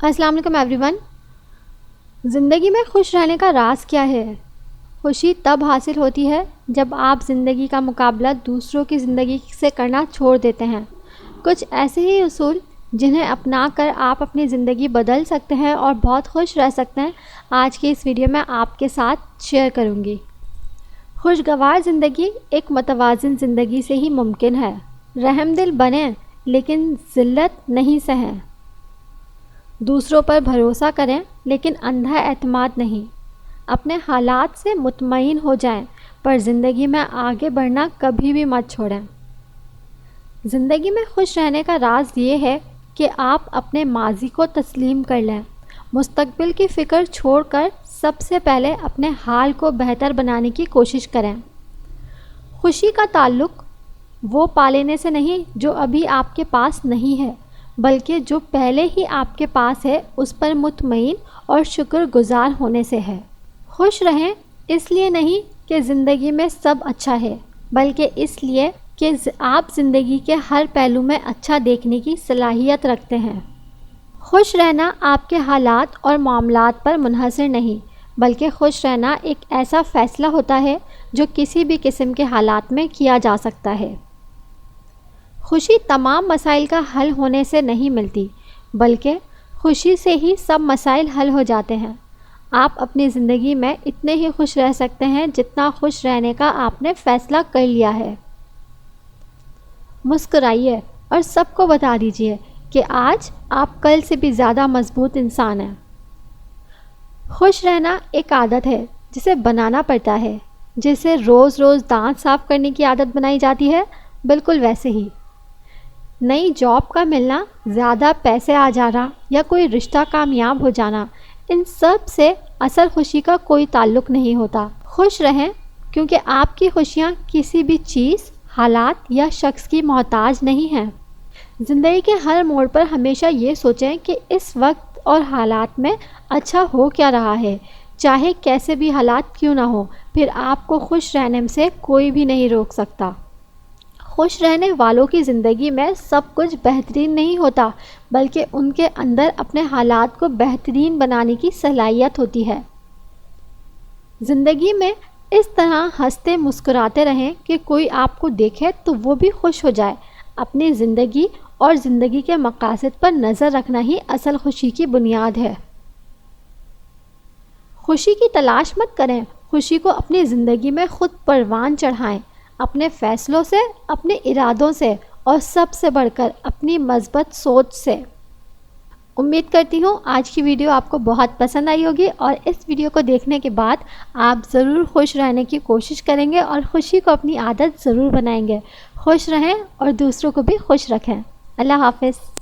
السلام علیکم every one. زندگی میں خوش رہنے کا راز کیا ہے؟ خوشی تب حاصل ہوتی ہے جب آپ زندگی کا مقابلہ دوسروں کی زندگی سے کرنا چھوڑ دیتے ہیں۔ کچھ ایسے ہی اصول جنہیں اپنا کر آپ اپنی زندگی بدل سکتے ہیں اور بہت خوش رہ سکتے ہیں، آج کی اس ویڈیو میں آپ کے ساتھ شیئر کروں گی۔ خوشگوار زندگی ایک متوازن زندگی سے ہی ممکن ہے۔ رحم دل بنیں لیکن ذلت نہیں سہیں۔ دوسروں پر بھروسہ کریں لیکن اندھا اعتماد نہیں۔ اپنے حالات سے مطمئن ہو جائیں پر زندگی میں آگے بڑھنا کبھی بھی مت چھوڑیں۔ زندگی میں خوش رہنے کا راز یہ ہے کہ آپ اپنے ماضی کو تسلیم کر لیں۔ مستقبل کی فکر چھوڑ کر سب سے پہلے اپنے حال کو بہتر بنانے کی کوشش کریں۔ خوشی کا تعلق وہ پا لینے سے نہیں جو ابھی آپ کے پاس نہیں ہے، بلکہ جو پہلے ہی آپ کے پاس ہے اس پر مطمئن اور شکر گزار ہونے سے ہے۔ خوش رہیں اس لیے نہیں کہ زندگی میں سب اچھا ہے، بلکہ اس لیے کہ آپ زندگی کے ہر پہلو میں اچھا دیکھنے کی صلاحیت رکھتے ہیں۔ خوش رہنا آپ کے حالات اور معاملات پر منحصر نہیں، بلکہ خوش رہنا ایک ایسا فیصلہ ہوتا ہے جو کسی بھی قسم کے حالات میں کیا جا سکتا ہے۔ خوشی تمام مسائل کا حل ہونے سے نہیں ملتی، بلکہ خوشی سے ہی سب مسائل حل ہو جاتے ہیں۔ آپ اپنی زندگی میں اتنے ہی خوش رہ سکتے ہیں جتنا خوش رہنے کا آپ نے فیصلہ کر لیا ہے۔ مسکرائیے اور سب کو بتا دیجیے کہ آج آپ کل سے بھی زیادہ مضبوط انسان ہیں۔ خوش رہنا ایک عادت ہے جسے بنانا پڑتا ہے، جسے روز روز دانت صاف کرنے کی عادت بنائی جاتی ہے، بالکل ویسے ہی۔ نئی جاب کا ملنا، زیادہ پیسے آ جانا یا کوئی رشتہ کامیاب ہو جانا، ان سب سے اصل خوشی کا کوئی تعلق نہیں ہوتا۔ خوش رہیں کیونکہ آپ کی خوشیاں کسی بھی چیز، حالات یا شخص کی محتاج نہیں ہیں۔ زندگی کے ہر موڑ پر ہمیشہ یہ سوچیں کہ اس وقت اور حالات میں اچھا ہو کیا رہا ہے، چاہے کیسے بھی حالات کیوں نہ ہو، پھر آپ کو خوش رہنے سے کوئی بھی نہیں روک سکتا۔ خوش رہنے والوں کی زندگی میں سب کچھ بہترین نہیں ہوتا، بلکہ ان کے اندر اپنے حالات کو بہترین بنانے کی صلاحیت ہوتی ہے۔ زندگی میں اس طرح ہنستے مسکراتے رہیں کہ کوئی آپ کو دیکھے تو وہ بھی خوش ہو جائے۔ اپنی زندگی اور زندگی کے مقاصد پر نظر رکھنا ہی اصل خوشی کی بنیاد ہے۔ خوشی کی تلاش مت کریں، خوشی کو اپنی زندگی میں خود پروان چڑھائیں، اپنے فیصلوں سے، اپنے ارادوں سے اور سب سے بڑھ کر اپنی مثبت سوچ سے۔ امید کرتی ہوں آج کی ویڈیو آپ کو بہت پسند آئی ہوگی اور اس ویڈیو کو دیکھنے کے بعد آپ ضرور خوش رہنے کی کوشش کریں گے اور خوشی کو اپنی عادت ضرور بنائیں گے۔ خوش رہیں اور دوسروں کو بھی خوش رکھیں۔ اللہ حافظ۔